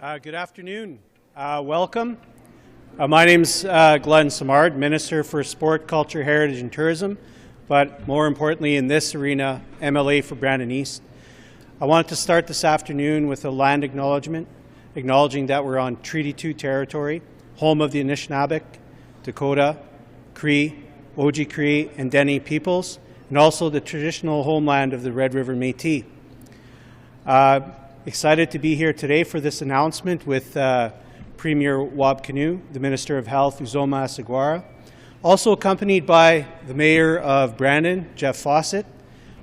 Good afternoon. Welcome. My name's Glen Simard, Minister for Sport, Culture, Heritage and Tourism, but more importantly in this arena, MLA for Brandon East. I wanted to start this afternoon with a land acknowledgement, acknowledging that we're on Treaty 2 territory, home of the Anishinaabe, Dakota, Cree, Oji-Cree and Dene peoples, and also the traditional homeland of the Red River Métis. Excited to be here today for this announcement with Premier Wab Kinew, the Minister of Health, Uzoma Asagwara, also accompanied by the Mayor of Brandon, Jeff Fawcett,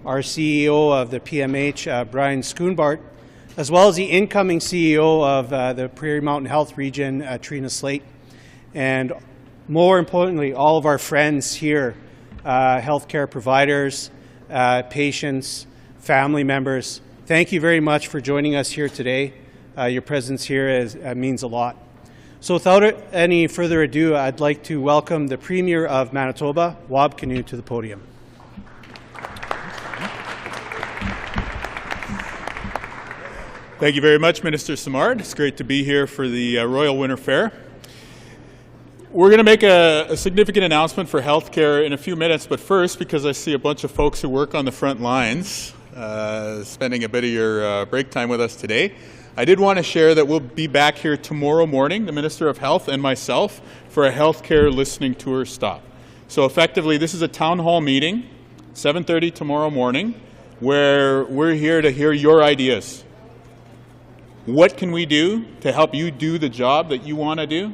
our CEO of the PMH, Brian Schoonbaert, as well as the incoming CEO of the Prairie Mountain Health Region, Trina Slate, and more importantly, all of our friends here, healthcare providers, patients, family members. Thank you very much for joining us here today. Your presence here means a lot. So without any further ado, I'd like to welcome the Premier of Manitoba, Wab Kinew, to the podium. Thank you very much, Minister Simard. It's great to be here for the Royal Winter Fair. We're going to make a significant announcement for healthcare in a few minutes, but first, because I see a bunch of folks who work on the front lines spending a bit of your break time with us today, I did want to share that we'll be back here tomorrow morning, the Minister of Health and myself, for a healthcare listening tour stop. So effectively, this is a town hall meeting, 7:30 tomorrow morning, where we're here to hear your ideas. What can we do to help you do the job that you want to do?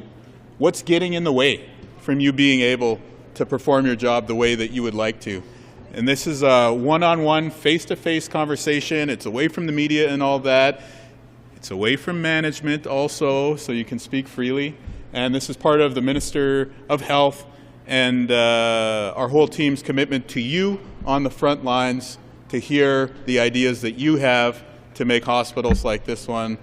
What's getting in the way from you being able to perform your job the way that you would like to? And this is a one-on-one, face-to-face conversation. It's away from the media and all that. It's away from management also, so you can speak freely. And this is part of the Minister of Health and our whole team's commitment to you on the front lines to hear the ideas that you have to make hospitals like this one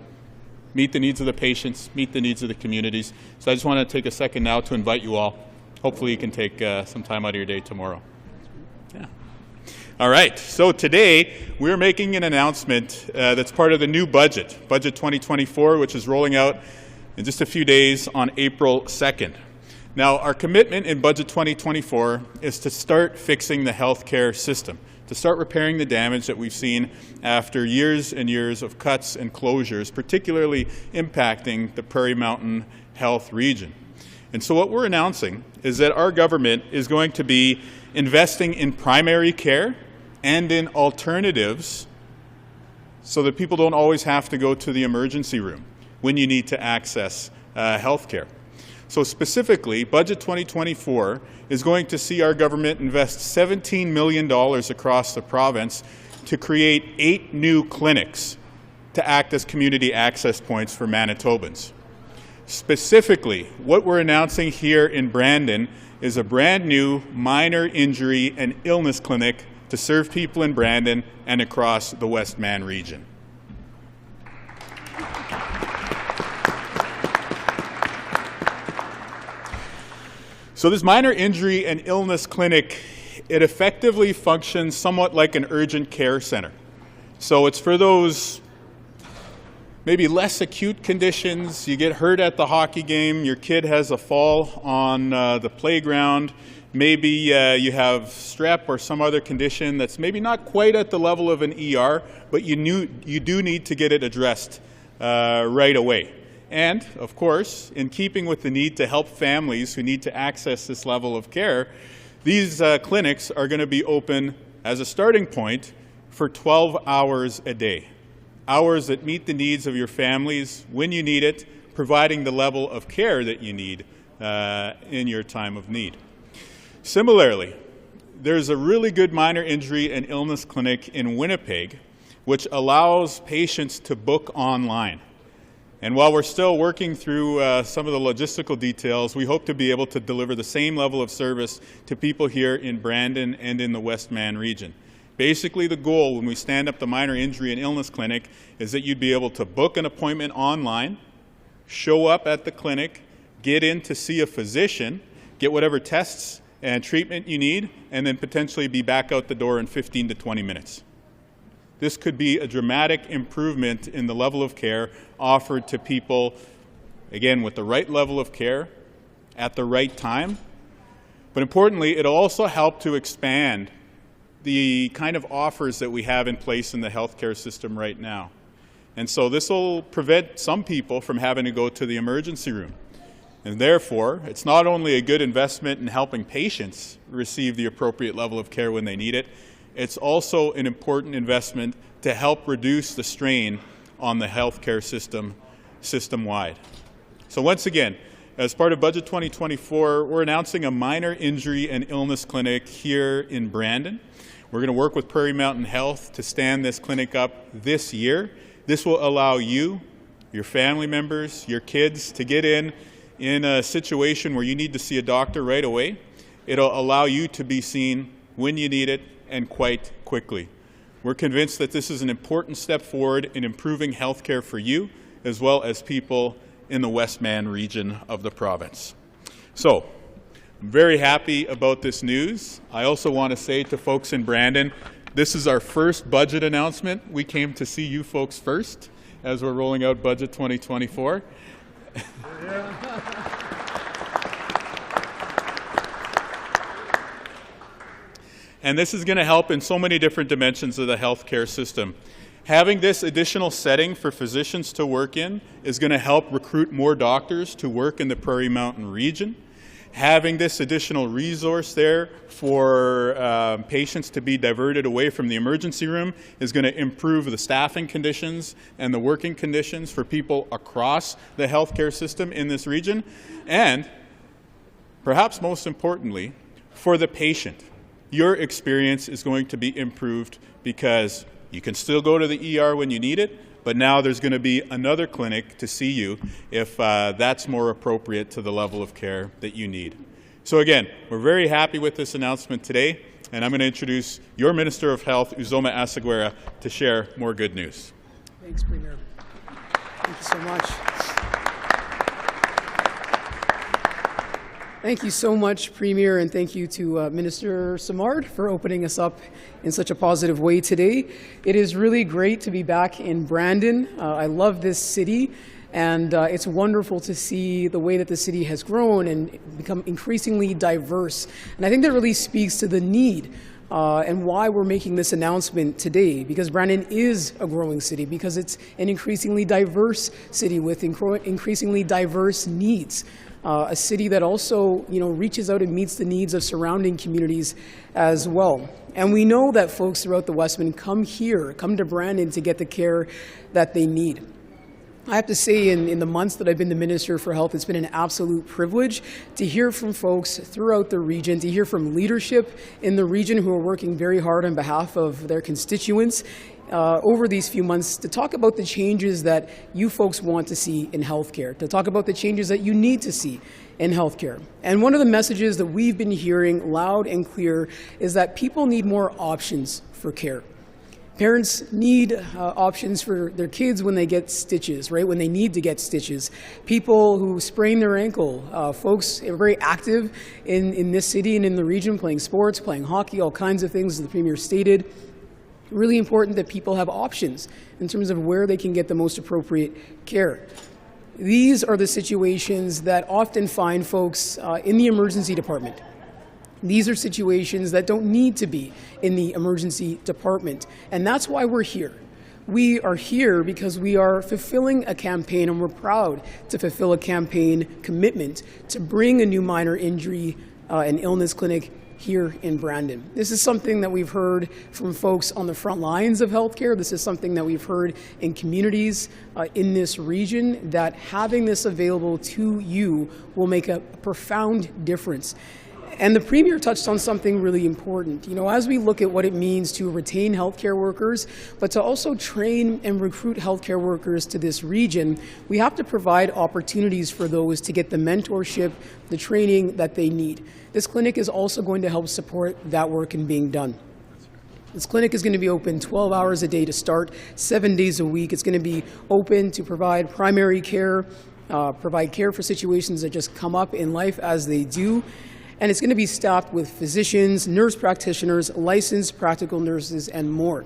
meet the needs of the patients, meet the needs of the communities. So I just want to take a second now to invite you all. Hopefully you can take some time out of your day tomorrow. Yeah. All right, so today we're making an announcement that's part of the new budget, Budget 2024, which is rolling out in just a few days on April 2nd. Now, our commitment in Budget 2024 is to start fixing the healthcare system, to start repairing the damage that we've seen after years and years of cuts and closures, particularly impacting the Prairie Mountain Health Region. And so what we're announcing is that our government is going to be investing in primary care and in alternatives so that people don't always have to go to the emergency room when you need to access health care. So specifically, Budget 2024 is going to see our government invest $17 million across the province to create 8 new clinics to act as community access points for Manitobans. Specifically, what we're announcing here in Brandon is a brand new minor injury and illness clinic to serve people in Brandon and across the Westman region. So this minor injury and illness clinic, it effectively functions somewhat like an urgent care center. So it's for those maybe less acute conditions. You get hurt at the hockey game, your kid has a fall on the playground, maybe you have strep or some other condition that's maybe not quite at the level of an ER, but you do need to get it addressed right away. And, of course, in keeping with the need to help families who need to access this level of care, these clinics are going to be open as a starting point for 12 hours a day. Hours that meet the needs of your families when you need it, providing the level of care that you need in your time of need. Similarly, there's a really good minor injury and illness clinic in Winnipeg which allows patients to book online. And while we're still working through some of the logistical details, we hope to be able to deliver the same level of service to people here in Brandon and in the Westman region. Basically, the goal when we stand up the minor injury and illness clinic is that you'd be able to book an appointment online, show up at the clinic, get in to see a physician, get whatever tests and treatment you need, and then potentially be back out the door in 15 to 20 minutes. This could be a dramatic improvement in the level of care offered to people, again, with the right level of care at the right time. But importantly, it'll also help to expand the kind of offers that we have in place in the healthcare system right now. And so this will prevent some people from having to go to the emergency room. And therefore, it's not only a good investment in helping patients receive the appropriate level of care when they need it, it's also an important investment to help reduce the strain on the healthcare system-wide. So once again, as part of Budget 2024, we're announcing a minor injury and illness clinic here in Brandon. We're going to work with Prairie Mountain Health to stand this clinic up this year. This will allow you, your family members, your kids to get in a situation where you need to see a doctor right away. It'll allow you to be seen when you need it and quite quickly. We're convinced that this is an important step forward in improving health care for you as well as people in the Westman region of the province. So, I'm very happy about this news. I also want to say to folks in Brandon, this is our first budget announcement. We came to see you folks first as we're rolling out Budget 2024. And this is going to help in so many different dimensions of the healthcare system. Having this additional setting for physicians to work in is going to help recruit more doctors to work in the Prairie Mountain region. Having this additional resource there for patients to be diverted away from the emergency room is going to improve the staffing conditions and the working conditions for people across the healthcare system in this region. And perhaps most importantly, for the patient, your experience is going to be improved because you can still go to the ER when you need it, but now there's going to be another clinic to see you if that's more appropriate to the level of care that you need. So again, we're very happy with this announcement today, and I'm going to introduce your Minister of Health, Uzoma Asagwara, to share more good news. Thanks, Premier. Thank you so much. Thank you so much, Premier, and thank you to Minister Simard for opening us up in such a positive way today. It is really great to be back in Brandon. I love this city, and it's wonderful to see the way that the city has grown and become increasingly diverse. And I think that really speaks to the need and why we're making this announcement today, because Brandon is a growing city, because it's an increasingly diverse city with increasingly diverse needs. A city that also, reaches out and meets the needs of surrounding communities as well. And we know that folks throughout the Westman come to Brandon to get the care that they need. I have to say, in the months that I've been the Minister for Health, it's been an absolute privilege to hear from folks throughout the region, to hear from leadership in the region who are working very hard on behalf of their constituents over these few months, to talk about the changes that you folks want to see in healthcare, to talk about the changes that you need to see in healthcare. And one of the messages that we've been hearing loud and clear is that people need more options for care. Parents need options for their kids when they get stitches, right? When they need to get stitches. People who sprain their ankle, folks are very active in this city and in the region, playing sports, playing hockey, all kinds of things, as the Premier stated. Really important that people have options in terms of where they can get the most appropriate care. These are the situations that often find folks in the emergency department. These are situations that don't need to be in the emergency department, and that's why we're here. We are here because we are fulfilling a campaign, and we're proud to fulfill a campaign commitment to bring a new minor injury and illness clinic here in Brandon. This is something that we've heard from folks on the front lines of healthcare. This is something that we've heard in communities in this region, that having this available to you will make a profound difference. And the Premier touched on something really important. As we look at what it means to retain healthcare workers, but to also train and recruit healthcare workers to this region, we have to provide opportunities for those to get the mentorship, the training that they need. This clinic is also going to help support that work in being done. This clinic is going to be open 12 hours a day to start, 7 days a week. It's going to be open to provide primary care, provide care for situations that just come up in life as they do. And it's going to be staffed with physicians, nurse practitioners, licensed practical nurses, and more.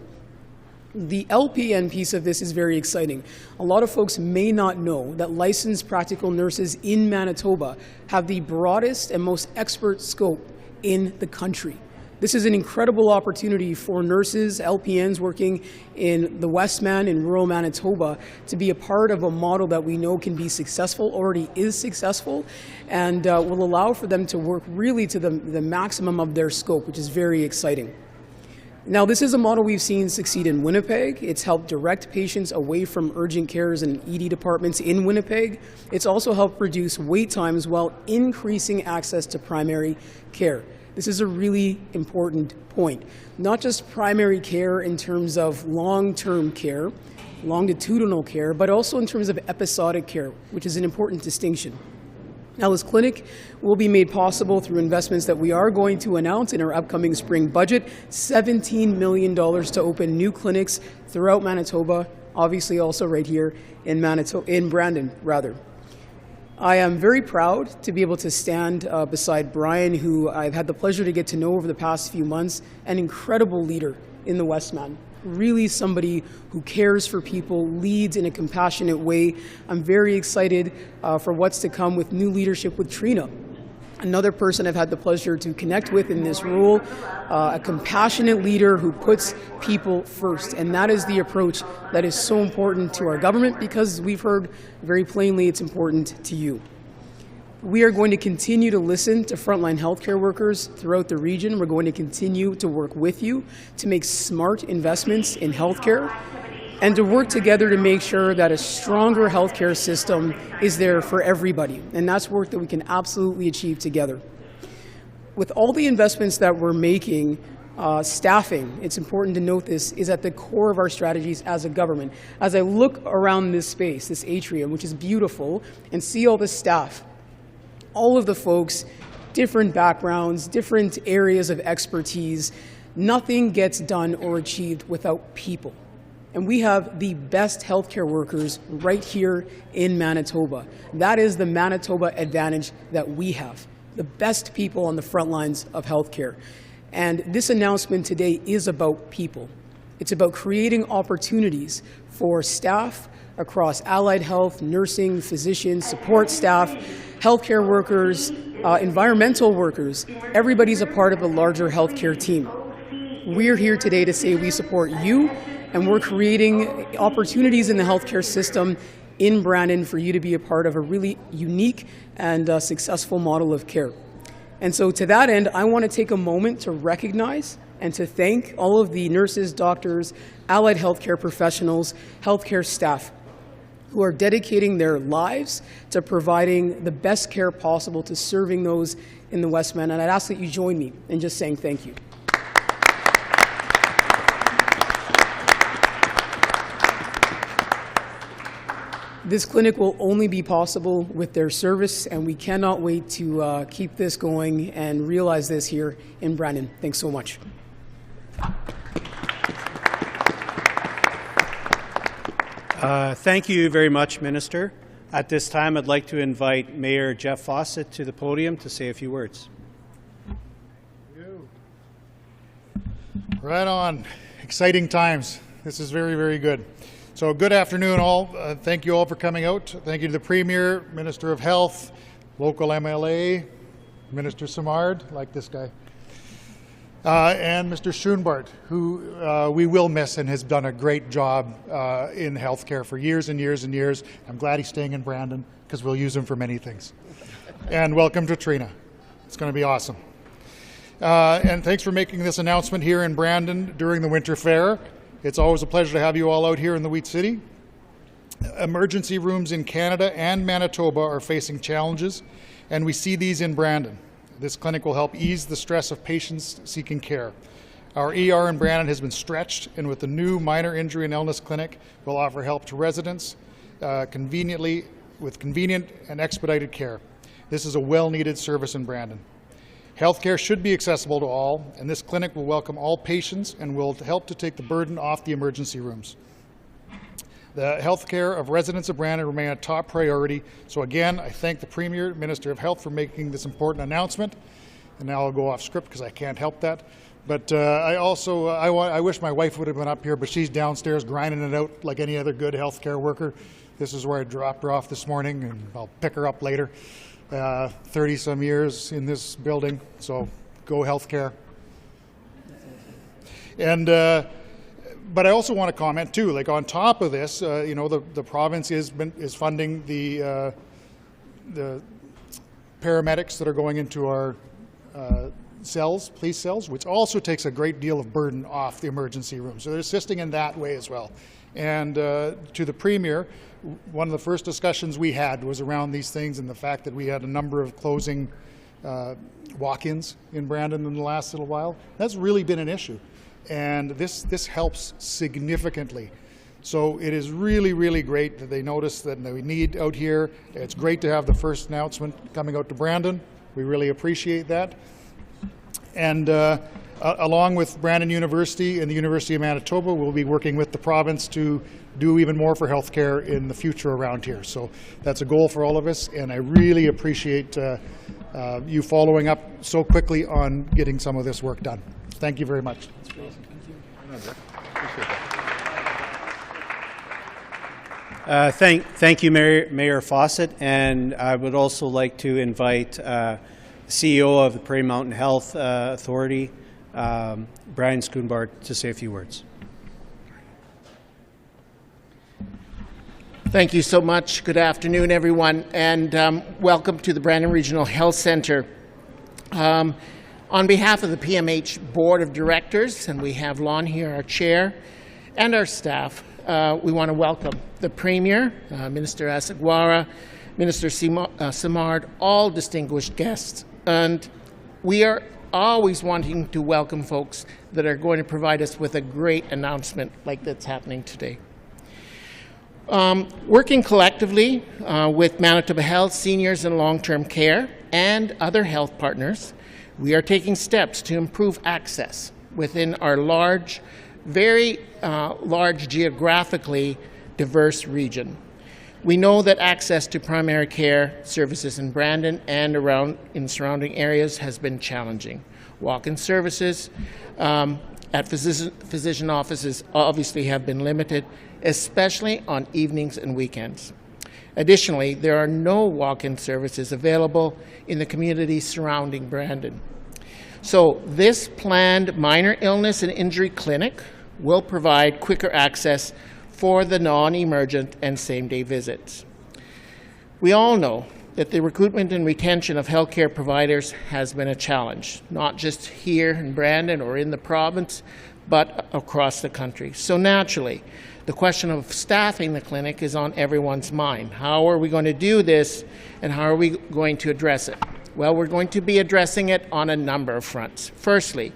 The LPN piece of this is very exciting. A lot of folks may not know that licensed practical nurses in Manitoba have the broadest and most expert scope in the country. This is an incredible opportunity for nurses, LPNs working in the Westman in rural Manitoba to be a part of a model that we know can be successful, already is successful, and will allow for them to work really to the maximum of their scope, which is very exciting. Now, this is a model we've seen succeed in Winnipeg. It's helped direct patients away from urgent cares and ED departments in Winnipeg. It's also helped reduce wait times while increasing access to primary care. This is a really important point. Not just primary care in terms of long-term care, longitudinal care, but also in terms of episodic care, which is an important distinction. Now, this clinic will be made possible through investments that we are going to announce in our upcoming spring budget, $17 million to open new clinics throughout Manitoba, obviously also right here in Brandon, rather. I am very proud to be able to stand beside Brian, who I've had the pleasure to get to know over the past few months, an incredible leader in the Westman. Really somebody who cares for people, leads in a compassionate way. I'm very excited for what's to come with new leadership with Trina. Another person I've had the pleasure to connect with in this role, a compassionate leader who puts people first. And that is the approach that is so important to our government, because we've heard very plainly it's important to you. We are going to continue to listen to frontline healthcare workers throughout the region. We're going to continue to work with you to make smart investments in healthcare and to work together to make sure that a stronger healthcare system is there for everybody. And that's work that we can absolutely achieve together. With all the investments that we're making, staffing, it's important to note this, is at the core of our strategies as a government. As I look around this space, this atrium, which is beautiful, and see all the staff, all of the folks, different backgrounds, different areas of expertise, nothing gets done or achieved without people. And we have the best healthcare workers right here in Manitoba. That is the Manitoba advantage that we have, the best people on the front lines of healthcare. And this announcement today is about people. It's about creating opportunities for staff across allied health, nursing, physicians, support staff, healthcare workers, environmental workers. Everybody's a part of a larger healthcare team. We're here today to say we support you, and we're creating opportunities in the healthcare system in Brandon for you to be a part of a really unique and successful model of care. And so to that end, I want to take a moment to recognize and to thank all of the nurses, doctors, allied healthcare professionals, healthcare staff who are dedicating their lives to providing the best care possible to serving those in the Westman. And I'd ask that you join me in just saying thank you. This clinic will only be possible with their service, and we cannot wait to keep this going and realize this here in Brandon. Thanks so much. Thank you very much, Minister. At this time, I'd like to invite Mayor Jeff Fawcett to the podium to say a few words. Right on. Exciting times. This is very, very good. So good afternoon all. Thank you all for coming out. Thank you to the Premier, Minister of Health, local MLA, Minister Simard, like this guy, and Mr. Schoonbaert, who we will miss and has done a great job in healthcare for years and years and years. I'm glad he's staying in Brandon because we'll use him for many things. And welcome to Trina. It's going to be awesome. And thanks for making this announcement here in Brandon during the Winter Fair. It's always a pleasure to have you all out here in the Wheat City. Emergency rooms in Canada and Manitoba are facing challenges, and we see these in Brandon. This clinic will help ease the stress of patients seeking care. Our ER in Brandon has been stretched, and with the new minor injury and illness clinic, we'll offer help to residents conveniently with convenient and expedited care. This is a well-needed service in Brandon. Healthcare should be accessible to all, and this clinic will welcome all patients and will help to take the burden off the emergency rooms. The healthcare of residents of Brandon remain a top priority. So again, I thank the Premier, Minister of Health for making this important announcement. And now I'll go off script because I can't help that. But I wish my wife would have been up here, but she's downstairs grinding it out like any other good healthcare worker. This is where I dropped her off this morning, and I'll pick her up later. 30-some years in this building, so go healthcare. And but I also want to comment too, like on top of this, you know, the province is funding the paramedics that are going into our cells, police cells, which also takes a great deal of burden off the emergency room. So they're assisting in that way as well. And to the Premier, one of the first discussions we had was around these things and the fact that we had a number of closing walk-ins in Brandon in the last little while. That's really been an issue. And this helps significantly. So it is really, really great that they notice that we need out here. It's great to have the first announcement coming out to Brandon. We really appreciate that. And along with Brandon University and the University of Manitoba, we'll be working with the province to do even more for healthcare in the future around here. So that's a goal for all of us, and I really appreciate you following up so quickly on getting some of this work done. Thank you very much. Thank you, Mayor Fawcett, and I would also like to invite CEO of the Prairie Mountain Health Authority, Brian Schoonbaert, to say a few words. Thank you so much. Good afternoon, everyone, and welcome to the Brandon Regional Health Centre. On behalf of the PMH Board of Directors, and we have Lon here, our chair, and our staff, we want to welcome the Premier, Minister Asagwara, Minister Simard, all distinguished guests. And we are always wanting to welcome folks that are going to provide us with a great announcement like that's happening today. Working collectively with Manitoba Health, Seniors and Long-Term Care, and other health partners, we are taking steps to improve access within our very large geographically diverse region. We know that access to primary care services in Brandon and around in surrounding areas has been challenging. Walk-in services at physician offices obviously have been limited, especially on evenings and weekends. Additionally, there are no walk-in services available in the communities surrounding Brandon. So this planned minor illness and injury clinic will provide quicker access for the non-emergent and same-day visits. We all know that the recruitment and retention of healthcare providers has been a challenge, not just here in Brandon or in the province, but across the country. So naturally, the question of staffing the clinic is on everyone's mind. How are we going to do this, and how are we going to address it? Well, we're going to be addressing it on a number of fronts. Firstly,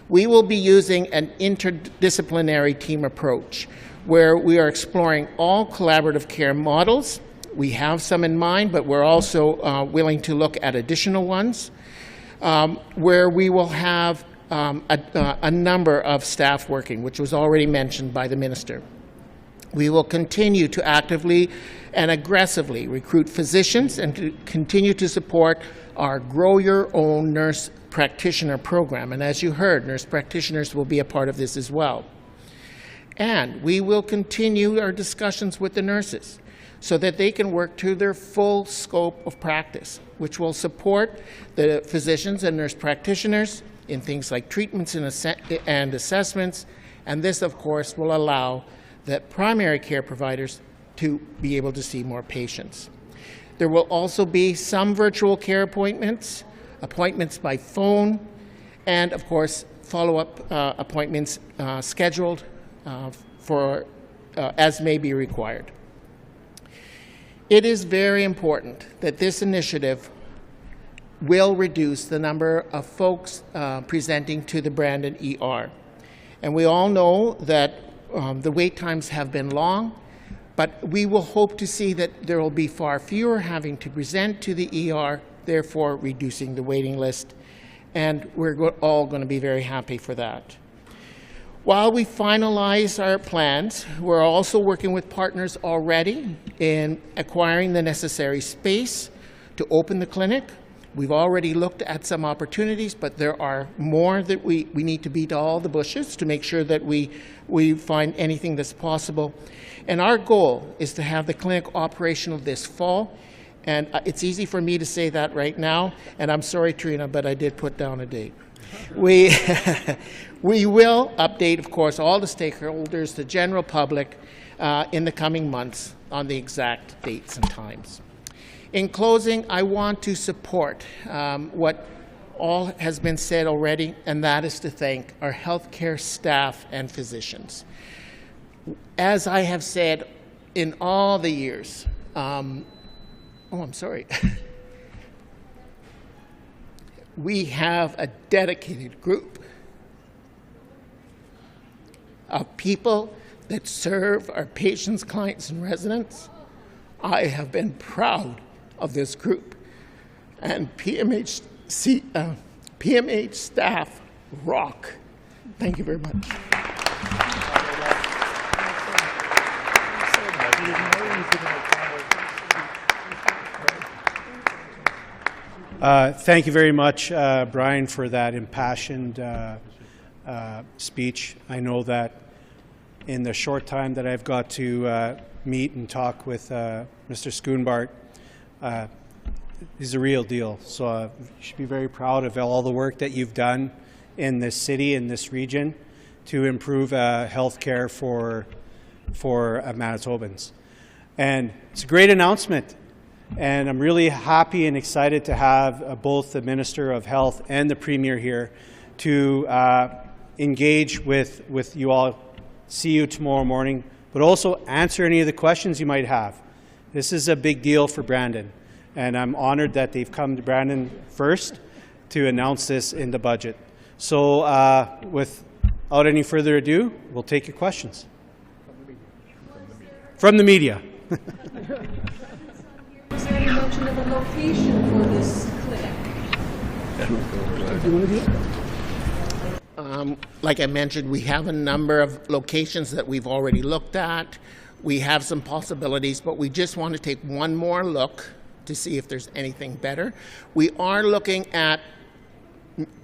we will be using an interdisciplinary team approach where we are exploring all collaborative care models. We have some in mind, but we're also willing to look at additional ones where we will have a number of staff working, which was already mentioned by the Minister. We will continue to actively and aggressively recruit physicians and to continue to support our Grow Your Own Nurse Practitioner program. And as you heard, nurse practitioners will be a part of this as well. And we will continue our discussions with the nurses so that they can work to their full scope of practice, which will support the physicians and nurse practitioners in things like treatments and assessments. And this, of course, will allow the primary care providers to be able to see more patients. There will also be some virtual care appointments, appointments by phone, and of course follow-up appointments scheduled as may be required. It is very important that this initiative will reduce the number of folks presenting to the Brandon ER. And we all know that the wait times have been long, but we will hope to see that there will be far fewer having to present to the ER, therefore reducing the waiting list, and we're all going to be very happy for that. While we finalize our plans, we're also working with partners already in acquiring the necessary space to open the clinic. We've already looked at some opportunities, but there are more that we need to beat all the bushes to make sure that we find anything that's possible. And our goal is to have the clinic operational this fall. And it's easy for me to say that right now, and I'm sorry, Trina, but I did put down a date. We will update, of course, all the stakeholders, the general public, in the coming months on the exact dates and times. In closing, I want to support what all has been said already, and that is to thank our healthcare staff and physicians. As I have said in all the years, we have a dedicated group of people that serve our patients, clients, and residents. I have been proud of this group, and PMH staff rock. Thank you very much. Thank you very much, Brian, for that impassioned speech. I know that in the short time that I've got to meet and talk with Mr. Schoonbaert, he's a real deal. So you should be very proud of all the work that you've done in this city, in this region, to improve health care for Manitobans. And it's a great announcement. And I'm really happy and excited to have both the Minister of Health and the Premier here to engage with you all, see you tomorrow morning, but also answer any of the questions you might have. This is a big deal for Brandon, and I'm honored that they've come to Brandon first to announce this in the budget. So without any further ado, we'll take your questions. From the media. Was there any mention of a location for this clinic? Like I mentioned, we have a number of locations that we've already looked at. We have some possibilities, but we just want to take one more look to see if there's anything better. We are looking at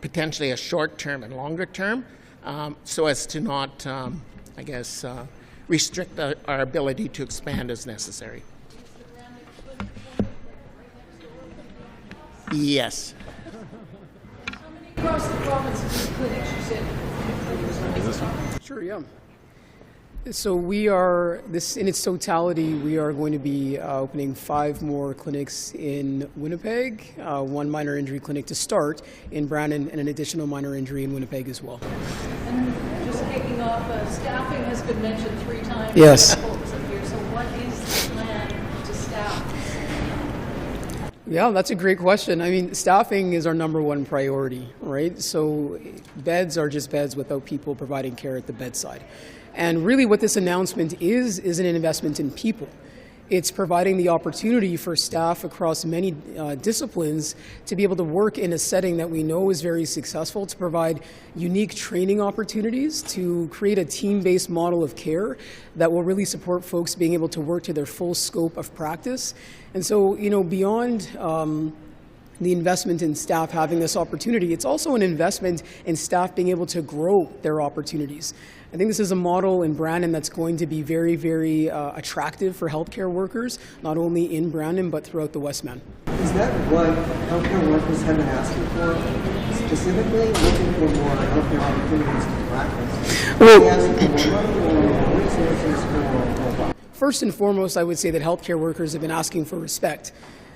potentially a short-term and longer-term, so as to not, restrict our ability to expand as necessary. Yes. How many across the province of these clinics, you said? Sure, yeah. So we are, this in its totality, we are going to be opening 5 more clinics in Winnipeg, 1 minor injury clinic to start in Brandon, and an additional minor injury in Winnipeg as well. And just taking off, staffing has been mentioned 3 times. Yes. So what is the plan to staff? Yeah, that's a great question. I mean, staffing is our number 1 priority, right? So beds are just beds without people providing care at the bedside. And really what this announcement is an investment in people. It's providing the opportunity for staff across many disciplines to be able to work in a setting that we know is very successful, to provide unique training opportunities, to create a team-based model of care that will really support folks being able to work to their full scope of practice. And so, you know, beyond the investment in staff having this opportunity, it's also an investment in staff being able to grow their opportunities. I think this is a model in Brandon that's going to be very, very attractive for healthcare workers, not only in Brandon, but throughout the West Man. Is that what healthcare workers have been asking for, specifically looking for more healthcare opportunities to practice? Are they asking for more money or more resources or what? First and foremost, I would say that healthcare workers have been asking for respect.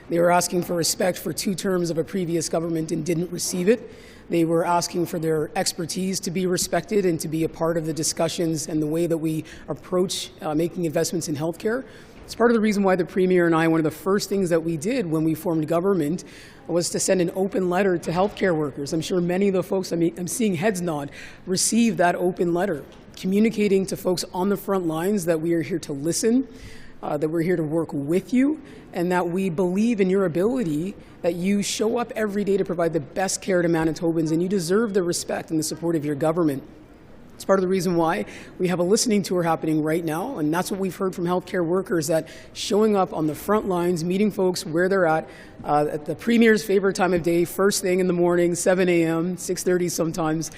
They were asking for respect for 2 terms of a previous government and didn't receive it. They were asking for their expertise to be respected and to be a part of the discussions and the way that we approach making investments in healthcare. It's part of the reason why the Premier and I, one of the first things that we did when we formed government was to send an open letter to healthcare workers. I'm sure many of the folks, I'm seeing heads nod, received that open letter, communicating to folks on the front lines that we are here to listen, that we're here to work with you, and that we believe in your ability, that you show up every day to provide the best care to Manitobans, and you deserve the respect and the support of your government. It's part of the reason why we have a listening tour happening right now, and that's what we've heard from healthcare workers, that showing up on the front lines, meeting folks where they're at the Premier's favorite time of day, first thing in the morning, 7 a.m., 6:30 sometimes,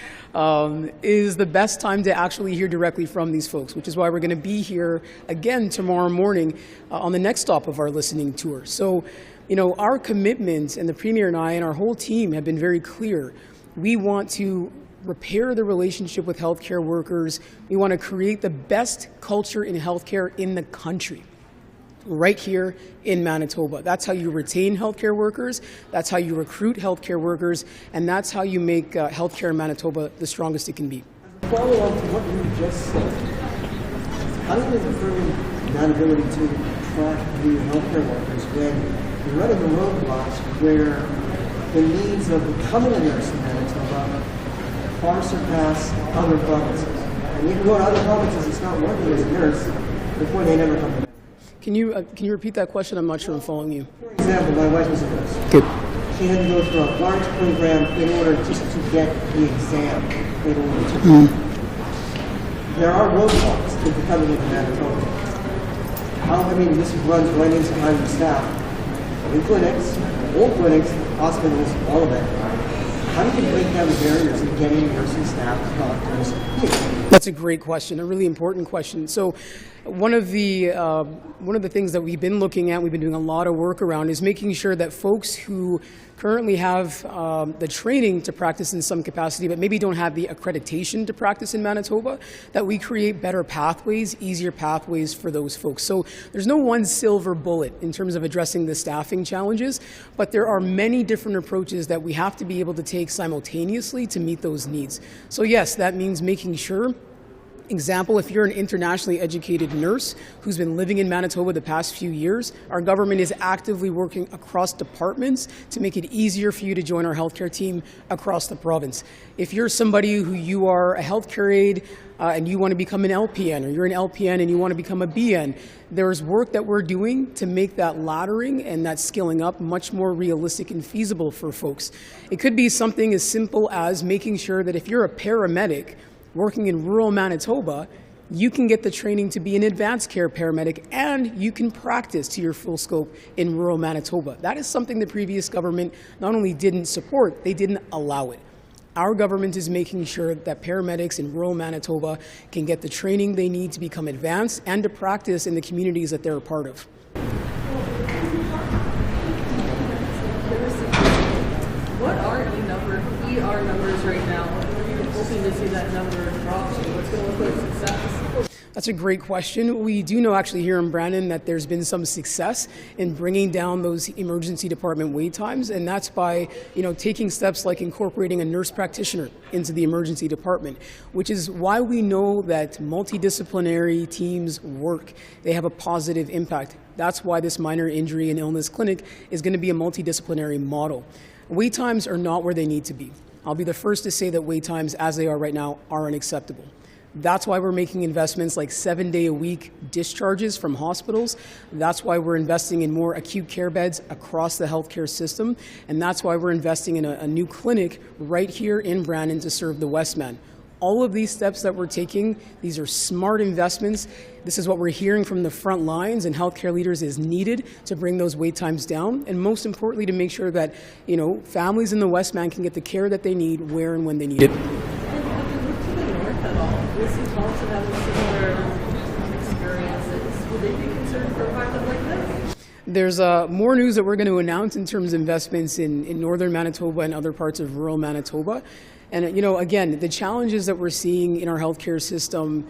is the best time to actually hear directly from these folks, which is why we're going to be here again tomorrow morning on the next stop of our listening tour. So, you know, our commitment, and the Premier and I and our whole team have been very clear. We want to repair the relationship with healthcare workers. We want to create the best culture in healthcare in the country, right here in Manitoba. That's how you retain healthcare workers, that's how you recruit healthcare workers, and that's how you make healthcare in Manitoba the strongest it can be. Follow up to what you just said. How do you determine that ability to attract new healthcare workers when you're running the roadblocks where the needs of becoming a nurse in Manitoba far surpass other provinces? And you can go to other provinces and start working as a nurse before they never come to. Can you repeat that question? I'm not sure I'm following you. For example, my wife was a nurse. Good. She had to go through a large program in order just to get the exam in order to. There are roadblocks to becoming a Manitoba. This runs right into hiring staff in clinics, old clinics, hospitals, all of it. How do you break down the barriers in getting nursing staff, doctors here? That's a great question, a really important question. So one of the things that we've been looking at, we've been doing a lot of work around, is making sure that folks who currently have the training to practice in some capacity, but maybe don't have the accreditation to practice in Manitoba, that we create better pathways, easier pathways for those folks. So there's no one silver bullet in terms of addressing the staffing challenges, but there are many different approaches that we have to be able to take simultaneously to meet those needs. So yes, that means making sure, example, if you're an internationally educated nurse who's been living in Manitoba the past few years, our government is actively working across departments to make it easier for you to join our healthcare team across the province. If you're somebody who you are a healthcare aide and you want to become an LPN, or you're an LPN and you want to become a BN, there's work that we're doing to make that laddering and that skilling up much more realistic and feasible for folks. It could be something as simple as making sure that if you're a paramedic working in rural Manitoba, you can get the training to be an advanced care paramedic, and you can practice to your full scope in rural Manitoba. That is something the previous government not only didn't support, they didn't allow it. Our government is making sure that paramedics in rural Manitoba can get the training they need to become advanced and to practice in the communities that they're a part of. What are ER numbers right now? Hoping to see that number drop. What's going to look like success? That's a great question. We do know actually here in Brandon that there's been some success in bringing down those emergency department wait times, and that's by taking steps like incorporating a nurse practitioner into the emergency department, which is why we know that multidisciplinary teams work. They have a positive impact. That's why this minor injury and illness clinic is going to be a multidisciplinary model. Wait times are not where they need to be. I'll be the first to say that wait times, as they are right now, are unacceptable. That's why we're making investments like 7-day-a-week discharges from hospitals. That's why we're investing in more acute care beds across the healthcare system. And that's why we're investing in a new clinic right here in Brandon to serve the Westman. All of these steps that we're taking, these are smart investments. This is what we're hearing from the front lines and healthcare leaders is needed to bring those wait times down, and most importantly, to make sure that families in the Westman can get the care that they need where and when they need it. And have you looked to the north at all? We see also having similar experiences. Would they be concerned for a pilot like this? There's more news that we're going to announce in terms of investments in northern Manitoba and other parts of rural Manitoba. And, again, the challenges that we're seeing in our healthcare system,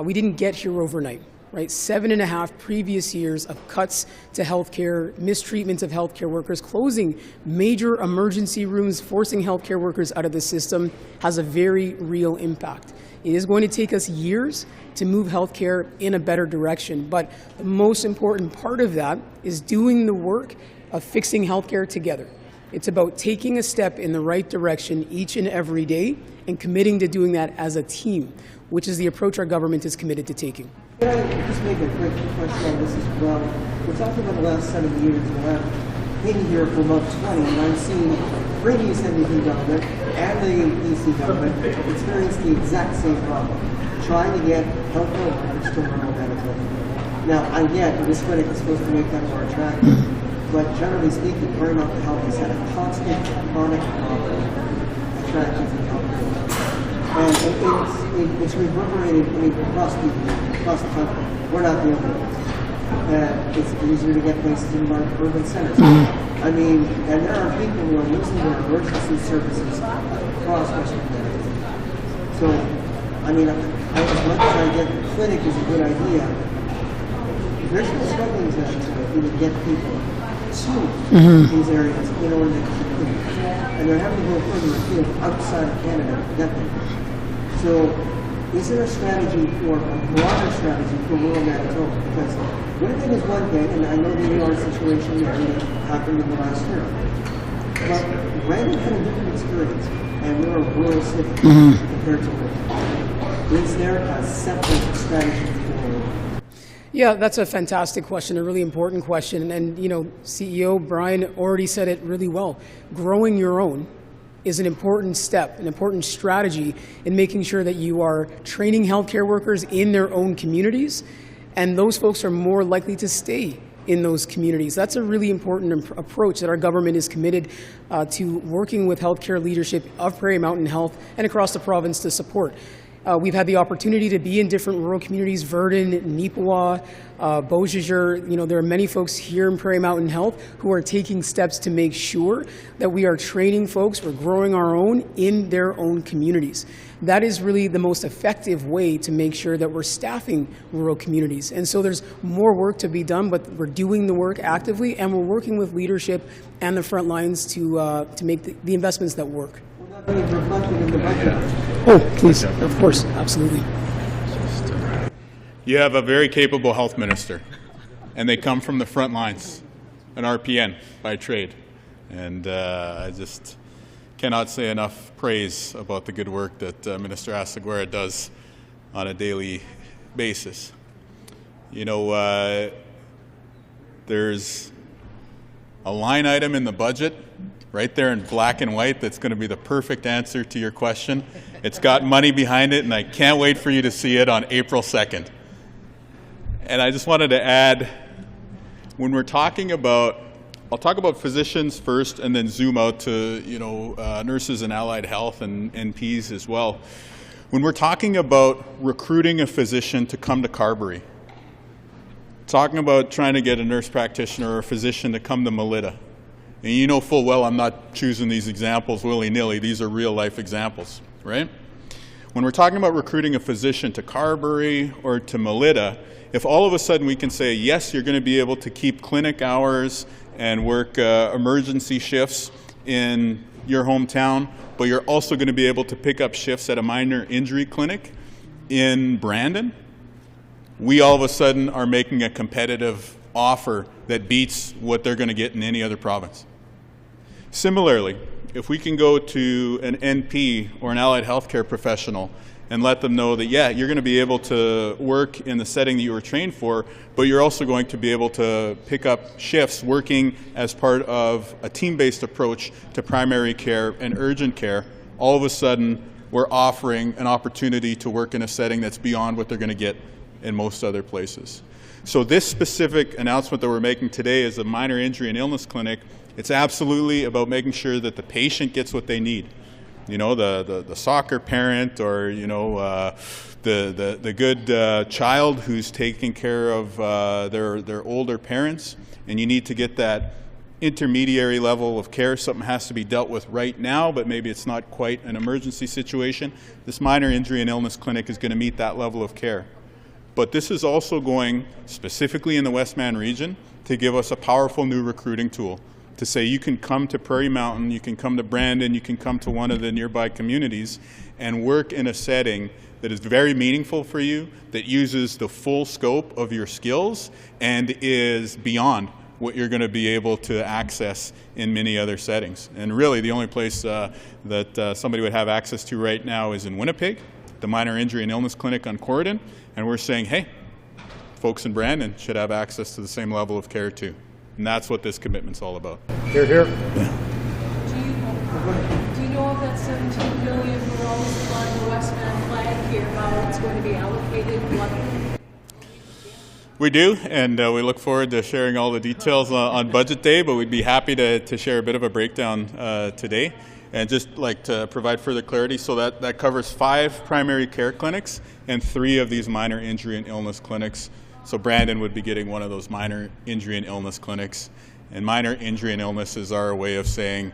we didn't get here overnight, right? 7.5 previous years of cuts to healthcare, mistreatments of healthcare workers, closing major emergency rooms, forcing healthcare workers out of the system has a very real impact. It is going to take us years to move healthcare in a better direction, but the most important part of that is doing the work of fixing healthcare together. It's about taking a step in the right direction each and every day and committing to doing that as a team, which is the approach our government is committed to taking. Can I just make a quick question on this as well? We're talking about the last 7 years, and I've been here for about 20, and I've seen previous NDP government and the BC government experienced the exact same problem, trying to get healthcare workers to rural Manitoba. Now, I get that this clinic is supposed to make that more attractive, but generally speaking, Prairie Mountain Health has had a constant chronic problem attracting the healthcare. And it's reverberated across the country. We're not the only ones. It's easier to get places in our urban centers. I mean, and there are people who are using their emergency services across Western Canada. So, I mean, as much as I get the clinic is a good idea, they're still struggling to even get people to these areas in order to keep them. And they're having to go further afield outside of Canada to get them. So, is there a strategy for a broader strategy for rural Manitoba? Because Winnipeg is one thing, and I know the ER situation there that happened in the last year. But Brandon had a different experience, and we're a rural city compared to Winnipeg. Is there a separate strategy for? Yeah, that's a fantastic question, a really important question. And, you know, CEO Brian already said it really well. Growing your own is an important step, an important strategy in making sure that you are training healthcare workers in their own communities, and those folks are more likely to stay in those communities. That's a really important approach that our government is committed to working with healthcare leadership of Prairie Mountain Health and across the province to support. We've had the opportunity to be in different rural communities, Verdun, Nipawa, Beausejour. You know, there are many folks here in Prairie Mountain Health who are taking steps to make sure that we are training folks, we're growing our own in their own communities. That is really the most effective way to make sure that we're staffing rural communities. And so there's more work to be done, but we're doing the work actively, and we're working with leadership and the front lines to make the investments that work. Being reflected in the budget. Oh, please, of course, absolutely. You have a very capable health minister, and they come from the front lines, an RPN by trade. And I just cannot say enough praise about the good work that Minister Asagwara does on a daily basis. You know, there's a line item in the budget right there in black and white that's going to be the perfect answer to your question. It's got money behind it, and I can't wait for you to see it on April 2nd. And I just wanted to add, when we're talking about, I'll talk about physicians first and then zoom out to, you know, nurses and allied health and NPs as well. When we're talking about recruiting a physician to come to Carberry, talking about trying to get a nurse practitioner or a physician to come to Melita, and you know full well I'm not choosing these examples willy-nilly. These are real-life examples, right? When we're talking about recruiting a physician to Carberry or to Melita, if all of a sudden we can say, yes, you're going to be able to keep clinic hours and work emergency shifts in your hometown, but you're also going to be able to pick up shifts at a minor injury clinic in Brandon, we all of a sudden are making a competitive offer that beats what they're going to get in any other province. Similarly, if we can go to an NP or an allied healthcare professional and let them know that, yeah, you're going to be able to work in the setting that you were trained for, but you're also going to be able to pick up shifts working as part of a team-based approach to primary care and urgent care, all of a sudden we're offering an opportunity to work in a setting that's beyond what they're going to get in most other places. So this specific announcement that we're making today is a minor injury and illness clinic. It's absolutely about making sure that the patient gets what they need. You know, the soccer parent, or, you know, the good child who's taking care of their older parents, and you need to get that intermediary level of care. Something has to be dealt with right now, but maybe it's not quite an emergency situation. This minor injury and illness clinic is going to meet that level of care. But this is also going, specifically in the Westman region, to give us a powerful new recruiting tool to say you can come to Prairie Mountain, you can come to Brandon, you can come to one of the nearby communities and work in a setting that is very meaningful for you, that uses the full scope of your skills and is beyond what you're going to be able to access in many other settings. And really the only place that somebody would have access to right now is in Winnipeg, the minor injury and illness clinic on Corridon, and we're saying, hey, folks in Brandon should have access to the same level of care too. And that's what this commitment's all about. Hear, hear. Do you Do you know if that 17 million we're always flying the West Van flag here, how it's going to be allocated? We do, and we look forward to sharing all the details on budget day, but we'd be happy to share a bit of a breakdown today. And just like to provide further clarity, so that covers 5 primary care clinics and 3 of these minor injury and illness clinics. So Brandon would be getting one of those minor injury and illness clinics. And minor injury and illness is our way of saying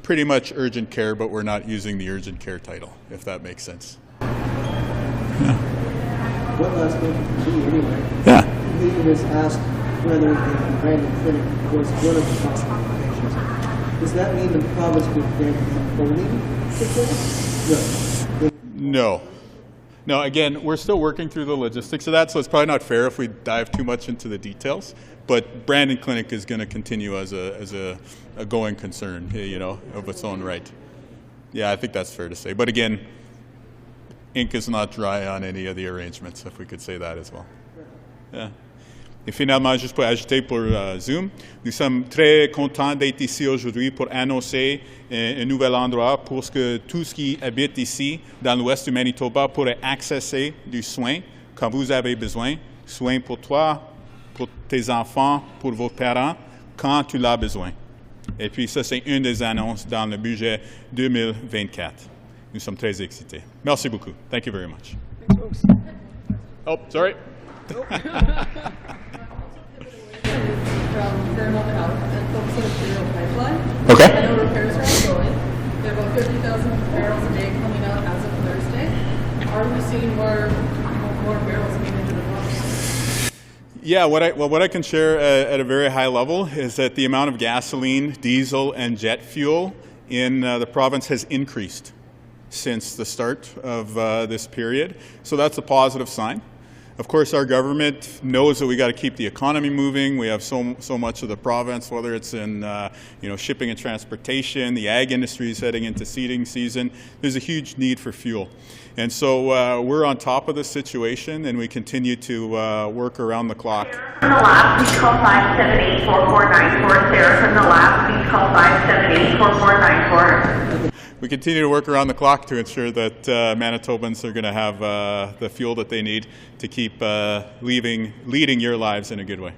pretty much urgent care, but we're not using the urgent care title, if that makes sense. One last question for me anyway. Yeah. The leader was asked whether the Brandon Clinic was one of the possible locations. Does that mean the province would get the only clinic? No. No, again, we're still working through the logistics of that, so it's probably not fair if we dive too much into the details. But Brandon Clinic is going to continue as a going concern, of its own right. Yeah, I think that's fair to say. But again, ink is not dry on any of the arrangements, if we could say that as well. Yeah. Et finalement, juste pour ajouter pour Zoom, nous sommes très contents d'être ici aujourd'hui pour annoncer un nouvel endroit pour que tout ce qui habite ici, dans l'ouest du Manitoba, pourrait accéder du soin quand vous avez besoin. Soins pour toi, pour tes enfants, pour vos parents, quand tu l'as besoin. Et puis ça, c'est une des annonces dans le budget 2024. Nous sommes très excités. Merci beaucoup. Thank you very much. Oh, sorry. From Thermal Health and focus on the Imperial pipeline. Okay. I know repairs are ongoing. There are about 50,000 barrels a day coming out as of Thursday. Are we seeing more barrels coming into the province? Yeah, what I can share at a very high level is that the amount of gasoline, diesel, and jet fuel in the province has increased since the start of this period. So that's a positive sign. Of course, our government knows that we got to keep the economy moving. We have so much of the province, whether it's in shipping and transportation, the ag industry is heading into seeding season. There's a huge need for fuel, and so we're on top of this situation, and we continue to work around the clock. From the lab, please call 578-4494. Sarah from the lab, please call 578-4494. We continue to work around the clock to ensure that Manitobans are going to have the fuel that they need to keep leading your lives in a good way.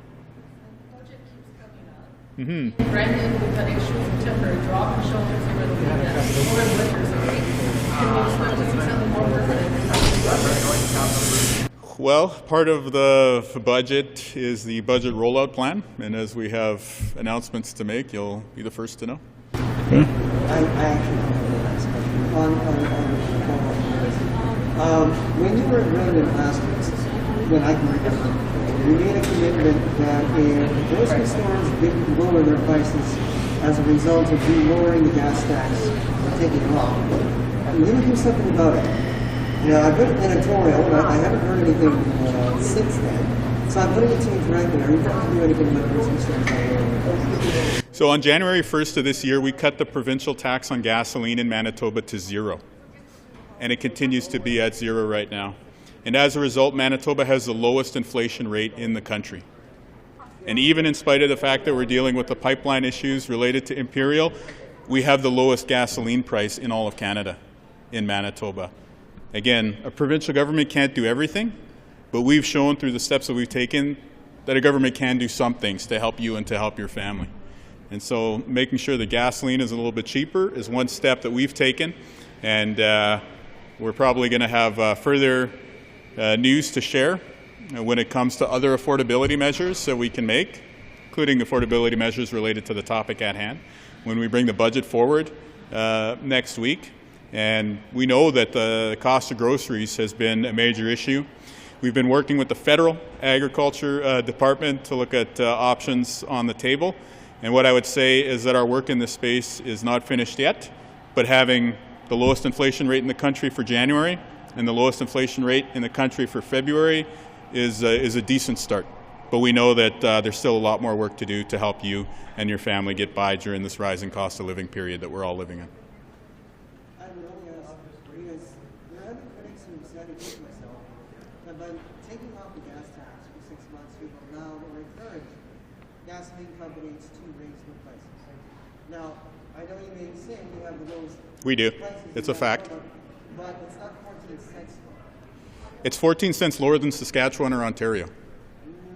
Budget keeps coming up. Brandon, we've had issues with temporary drop and shelters over the weekend. Over the winters, okay? Can we expect to see something more permanent? Well, part of the budget is the budget rollout plan, and as we have announcements to make, you'll be the first to know. I actually have a nice question on when you were at Brandon last when I can remember, you made a commitment that if grocery stores didn't lower their prices as a result of you lowering the gas tax or taking it off, you would do something about it. I've written an editorial, but I haven't heard anything since then. So I'm putting it to you directly. Are you going to do anything about grocery stores? So on January 1st of this year, we cut the provincial tax on gasoline in Manitoba to 0. And it continues to be at 0 right now. And as a result, Manitoba has the lowest inflation rate in the country. And even in spite of the fact that we're dealing with the pipeline issues related to Imperial, we have the lowest gasoline price in all of Canada in Manitoba. Again, a provincial government can't do everything, but we've shown through the steps that we've taken that a government can do some things to help you and to help your family. And so making sure the gasoline is a little bit cheaper is one step that we've taken. And we're probably going to have further news to share when it comes to other affordability measures that we can make, including affordability measures related to the topic at hand, when we bring the budget forward next week. And we know that the cost of groceries has been a major issue. We've been working with the federal agriculture department to look at options on the table. And what I would say is that our work in this space is not finished yet, but having the lowest inflation rate in the country for January and the lowest inflation rate in the country for February is a decent start. But we know that there's still a lot more work to do to help you and your family get by during this rising cost of living period that we're all living in. I would only ask, because there are other critics who have said against myself that by taking off the gas tax for 6 months, we will now encourage gasoline companies to raise their prices. Now, I know you may say you have the lowest We do. prices. It's a fact. But it's not 14 cents. It's 14 cents lower than Saskatchewan or Ontario.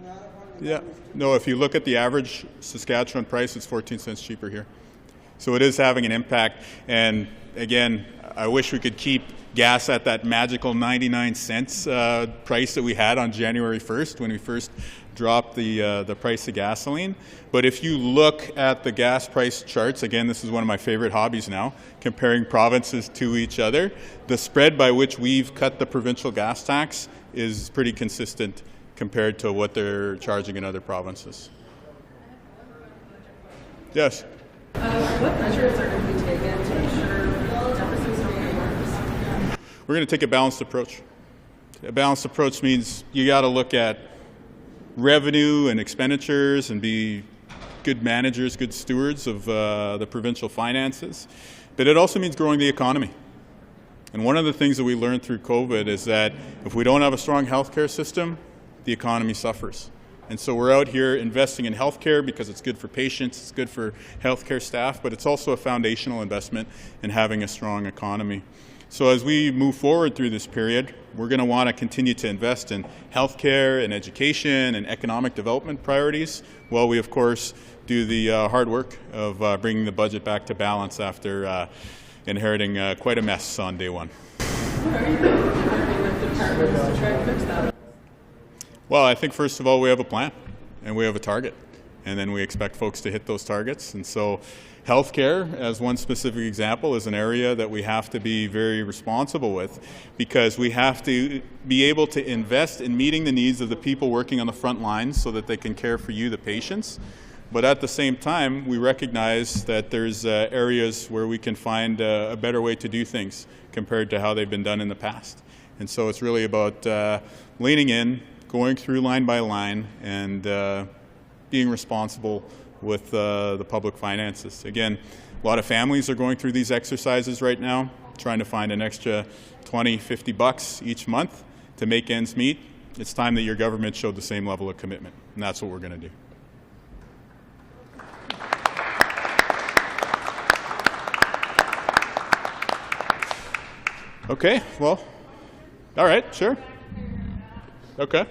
Not according to Yeah. No, if you look at the average Saskatchewan price, it's 14 cents cheaper here. So it is having an impact. And again, I wish we could keep gas at that magical 99 cents price that we had on January 1st when we first dropped the price of gasoline. But if you look at the gas price charts, again, this is one of my favorite hobbies now, comparing provinces to each other, the spread by which we've cut the provincial gas tax is pretty consistent compared to what they're charging in other provinces. Yes? What measures are going to be taken to ensure deficits don't get worse? We're going to take a balanced approach. A balanced approach means you got to look at revenue and expenditures and be good managers, good stewards of the provincial finances. But it also means growing the economy. And one of the things that we learned through COVID is that if we don't have a strong healthcare system, the economy suffers. And so we're out here investing in healthcare because it's good for patients, it's good for healthcare staff, but it's also a foundational investment in having a strong economy. So as we move forward through this period, we're going to want to continue to invest in healthcare and education and economic development priorities, while we, of course, do the hard work of bringing the budget back to balance after inheriting quite a mess on day one. What are you doing with departments to try and fix that? Well, I think first of all, we have a plan and we have a target, and then we expect folks to hit those targets. And so healthcare, as one specific example, is an area that we have to be very responsible with, because we have to be able to invest in meeting the needs of the people working on the front lines so that they can care for you, the patients. But at the same time, we recognize that there's areas where we can find a better way to do things compared to how they've been done in the past. And so it's really about leaning in, going through line by line, and being responsible with the public finances. Again, a lot of families are going through these exercises right now, trying to find an extra $20, $50 each month to make ends meet. It's time that your government showed the same level of commitment, and that's what we're going to do. Okay, well, all right, sure. Okay.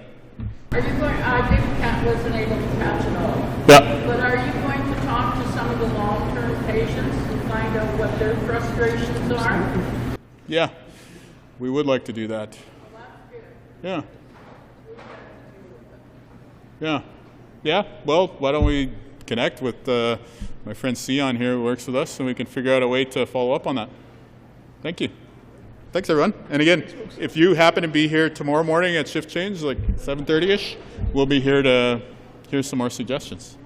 Are you going, wasn't able to catch it all. Yeah. But are you going to talk to some of the long-term patients and find out what their frustrations are? Yeah, we would like to do that. Well, that's good. Yeah. Yeah. Yeah, well, why don't we connect with my friend Sion here who works with us, and we can figure out a way to follow up on that. Thank you. Thanks, everyone. And again, if you happen to be here tomorrow morning at shift change, like 7:30-ish, we'll be here to hear some more suggestions.